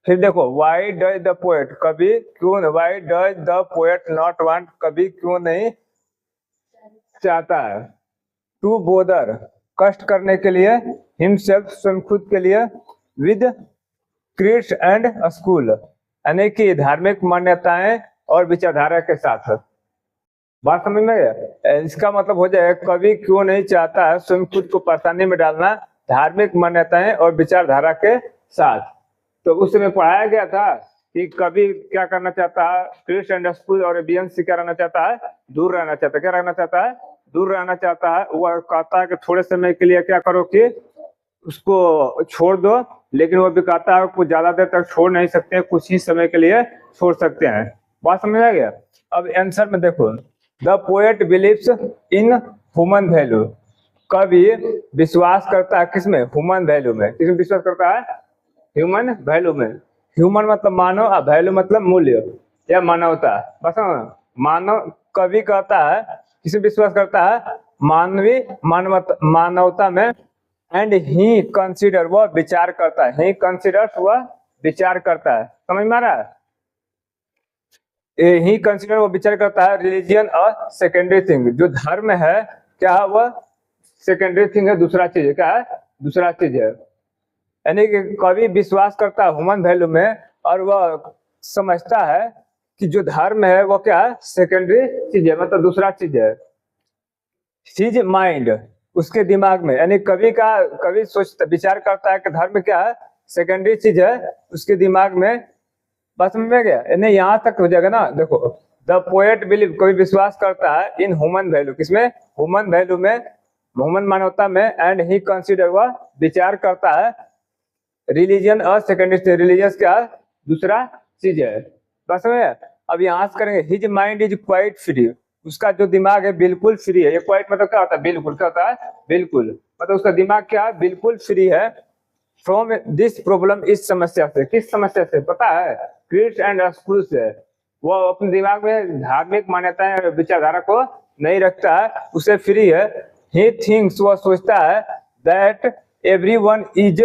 फिर देखो why does the poet, कभी क्यों, why does the poet not want, कभी क्यों नहीं चाहता है, टू बोदर, कष्ट करने के लिए, हिमसेल्फ, स्वयं खुद के लिए, विद क्रिट्स एंड स्कूल, यानी कि धार्मिक मान्यताएं और विचारधारा के साथ। बात समझ में गया? इसका मतलब हो जाए कवि क्यों नहीं चाहता है स्वयं खुद को परेशानी में डालना धार्मिक मान्यताएं और विचारधारा के साथ। तो उस समय पढ़ाया गया था कि कवि क्या करना चाहता है, क्रिस्ट एंड स्कूल और एबियंस से क्या रहना चाहता है, दूर रहना चाहता है। क्या रहना चाहता है? दूर रहना चाहता है। वह कहता है कि थोड़े समय के लिए क्या करो कि उसको छोड़ दो, लेकिन वो भी कहता है कुछ ज्यादा देर तक छोड़ नहीं सकते, कुछ ही समय के लिए छोड़ सकते हैं। बात समझ आ गया? अब आंसर में देखो, the poet believes in human value, कवि विश्वास करता है किसमें? ह्यूमन वैल्यू में। किसमें विश्वास करता है? ह्यूमन वैल्यू में। ह्यूमन मतलब मानव और वैल्यू मतलब मूल्य या मानवता। बस मानव, कवि कहता है किसमें विश्वास करता है? मानवीय मानवता में। एंड ही कंसिडर, वह विचार करता है, ही कंसिडर्स, वह विचार करता है। समझ में आ रहा है? ही कंसिडर, वो विचार करता है, रिलीजियन और सेकेंडरी थिंग, जो धर्म है क्या है, वह सेकेंडरी थिंग है, दूसरा चीज है। क्या है? दूसरा चीज है। यानी कि कवि विश्वास करता है ह्यूमन वैल्यू में और वह समझता है कि जो धर्म है वो क्या है? सेकेंडरी चीज है, मतलब दूसरा चीज है। हिज माइंड, उसके दिमाग में, यानी कवि सोचता, विचार करता है कि धर्म क्या है? सेकेंडरी चीज है उसके दिमाग में। बस में गया, यानी यहाँ तक हो जाएगा ना। देखो, द पोएट बिलीव, कोई विश्वास करता है, इन ह्यूमन वैल्यू, किसमें? ह्यूमन वैल्यू में, ह्यूमन मानवता में। एंड ही कंसिडर, वह विचार करता है, रिलीजन और सेकेंडरी, रिलीजियस क्या है? दूसरा चीज है। बस में अब यहाँ से करेंगे, his mind is quite free, उसका जो दिमाग है बिल्कुल फ्री है। ये क्वाइट मतलब क्या होता है? बिल्कुल। क्या होता है? बिल्कुल, मतलब उसका दिमाग क्या है? बिल्कुल फ्री है। फ्रॉम दिस प्रॉब्लम, इस समस्या से। किस समस्या से पता है? क्रिट्स एंड स्कूल से। वो अपने दिमाग में धार्मिक मान्यताएं और विचारधारा को नहीं रखता है, उसे फ्री है। ही थिंक्स, वह सोचता है, that everyone is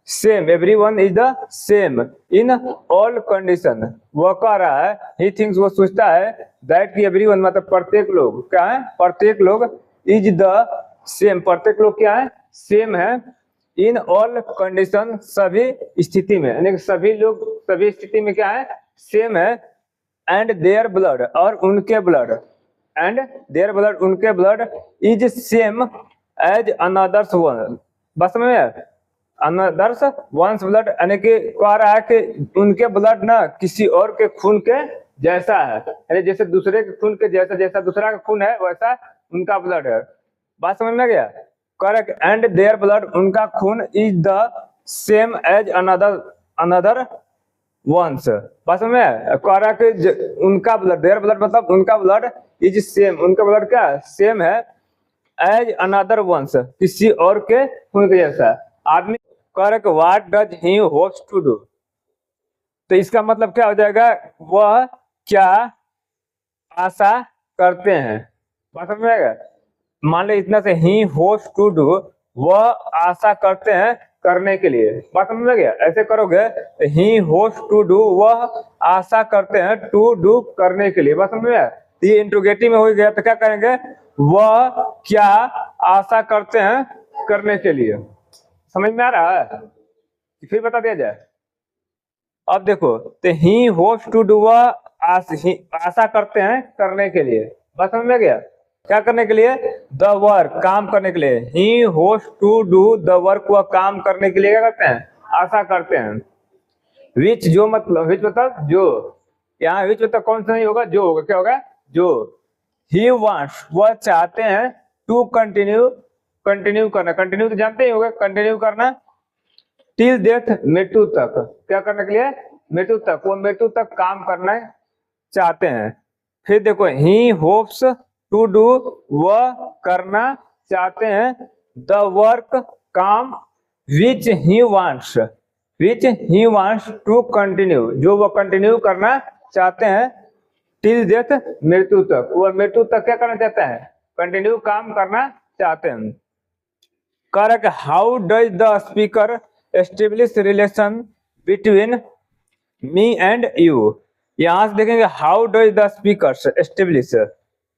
same, everyone is the same in all condition. वह कह रहा है, ही थिंक्स, वो सोचता है, दैट की एवरीवन मतलब प्रत्येक लोग, क्या है? प्रत्येक लोग, इज द सेम, प्रत्येक लोग क्या है? सेम है। इन ऑल कंडीशन, सभी स्थिति में, यानी सभी लोग सभी स्थिति में क्या है? सेम है। एंड देयर ब्लड, और उनके ब्लड, एंड देयर ब्लड, उनके blood, is same as another's one. बस में अनदर्स वंस ब्लड, यानी कि कह रहा है कि उनके ब्लड ना किसी और के खून के जैसा है, यानी जैसे दूसरे के खून के जैसा, जैसा दूसरा का खून है वैसा उनका ब्लड है। बात समझ में गया? करेक्ट। एंड देयर ब्लड, उनका खून, is the same as another ones. बस में कह रहा है कि उनका ब्लड, देयर ब्लड मतलब उनका ब्लड, इज सेम, उनका ब्लड क्या? सेम है। एज अनदर वंस, किसी और के खून के जैसा। आदमी कह रहा है, what does he hopes to do, तो इसका मतलब क्या हो जाएगा? वह क्या आशा करते हैं। बात समझ में आएगा? मान लो इतना से, ही होप्स टू डू, वह आशा करते हैं करने के लिए। बात समझ में गया? ऐसे करोगे, ही होप्स टू डू, वह आशा करते हैं, टू डू करने के लिए। बात समझ में आया? ये इंट्रोगेटिव में हो गया, तो क्या करेंगे? वह क्या आशा करते हैं करने के लिए। समझ में आ रहा है? फिर बता दिया जाए। अब देखो, तो ही होप्स टू डू, वह आशा करते हैं करने के लिए। बात समझ में गया? क्या करने के लिए? द वर्क, काम करने के लिए। He hopes to do the work, वह काम करने के लिए क्या करते हैं? आशा करते हैं। विच, जो मतलब, विच मतलब जो, यहाँ विच मतलब कौन सा नहीं होगा? जो होगा। क्या होगा? जो। ही वांट्स, वह चाहते हैं, टू कंटिन्यू, कंटिन्यू करना, कंटिन्यू तो जानते ही होगा, कंटिन्यू करना, टिल डेथ, मृत्यु तक। क्या करने के लिए? मृत्यु तक, वो मृत्यु तक काम करना चाहते हैं। फिर देखो, ही होप्स टू डू, वह करना चाहते हैं, द वर्क, काम, which he wants, which he wants to continue, जो वो कंटिन्यू करना चाहते हैं, टिल डेथ, मृत्यु तक, वो मृत्यु तक क्या करना चाहते हैं? कंटिन्यू काम करना चाहते हैं। Correct. How does the speaker establish relation between me and you. यहां से देखेंगे how does the speakers establish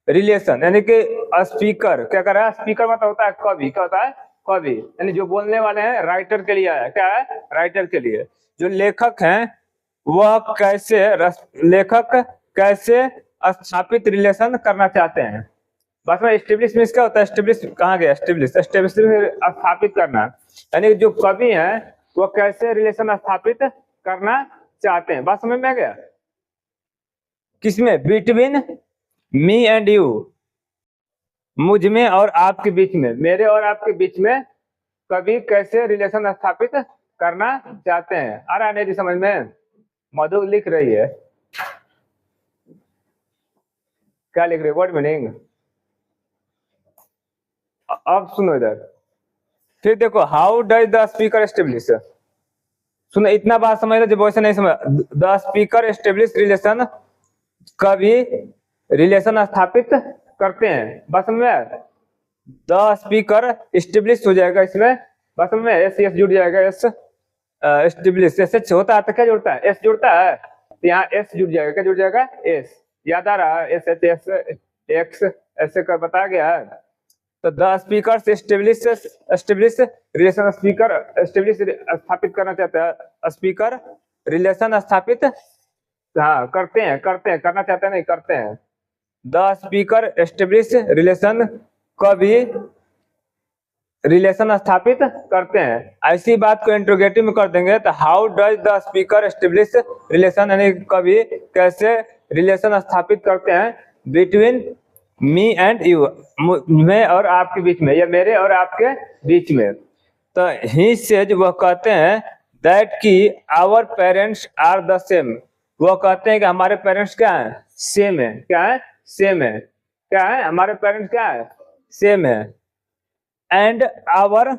relation, यानी कि स्पीकर क्या कर रहा है, स्पीकर मतलब होता है कवि, क्या होता है कवि, यानी जो बोलने वाले हैं राइटर के लिए आया, क्या है राइटर के लिए। जो लेखक हैं वह कैसे लेखक कैसे स्थापित रिलेशन करना चाहते हैं। बस में एस्टेब्लिश मीन्स क्या होता है, एस्टेब्लिश कहाँ गया, एस्टेब्लिश एस्टेब्लिश स्थापित करना, यानी जो कवि हैं वो कैसे रिलेशन स्थापित करना चाहते हैं। बात समझ में आ गया, किसमें, बिटवीन मी एंड यू, मुझ में और आपके बीच में, मेरे और आपके बीच में कवि कैसे रिलेशन स्थापित करना चाहते हैं। आ रहा है नहीं समझ में, मधु लिख रही है, क्या लिख रही है, व्हाट मीनिंग। अब सुनो इधर, फिर देखो how does the speaker establish, सुनो इतना बात समझ लो, जब वैसे नहीं समझ, द स्पीकर एस्टेब्लिश रिलेशन, कवि रिलेशन स्थापित करते हैं। बस में द स्पीकर एस्टेब्लिश हो जाएगा इसमें, बस में एस एस जुड़ जाएगा, एस एस्टेब्लिश एस होता है तो क्या जुड़ता है, एस जुड़ता है, तो यहाँ एस जुड़ जाएगा, क्या जुड़ जाएगा एस, याद आ रहा है, एस एच एस एक्स ऐसे कर बताया गया है। तो the speaker establish relation, speaker establish स्थापित करना चाहता है, स्पीकर रिलेशन स्थापित हाँ करते हैं करना चाहते हैं नहीं करते हैं। द स्पीकर एस्टेब्लिश रिलेशन, कभी रिलेशन स्थापित करते हैं। ऐसी बात को इंट्रोगेटिव में कर देंगे तो how does the speaker establish relation, यानी कभी कैसे रिलेशन स्थापित करते हैं बिटवीन मी एंड यू, मैं और आपके बीच में, या मेरे और आपके बीच में। तो ही सेज, वह कहते हैं दैट की our parents are the same, वह कहते हैं कि हमारे पेरेंट्स क्या है, सेम है, क्या है सेम है, क्या है हमारे पेरेंट्स क्या है सेम है। And our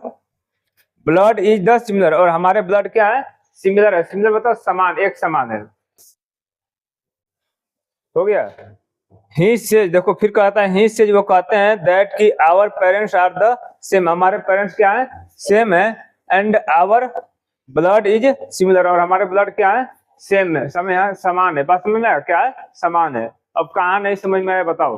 blood is the similar, और हमारे ब्लड क्या है सिमिलर है, सिमिलर मतलब समान, एक समान है। हो गया। ही से देखो फिर कहता है, ही से वो कहते हैं दैट की our parents are the same, हमारे पेरेंट्स क्या है सेम है। And our blood is similar, और हमारे ब्लड क्या है सेम है, समय है समान है। बात समझ में आया क्या है समान है। अब कहाँ नहीं समझ में आया बताओ।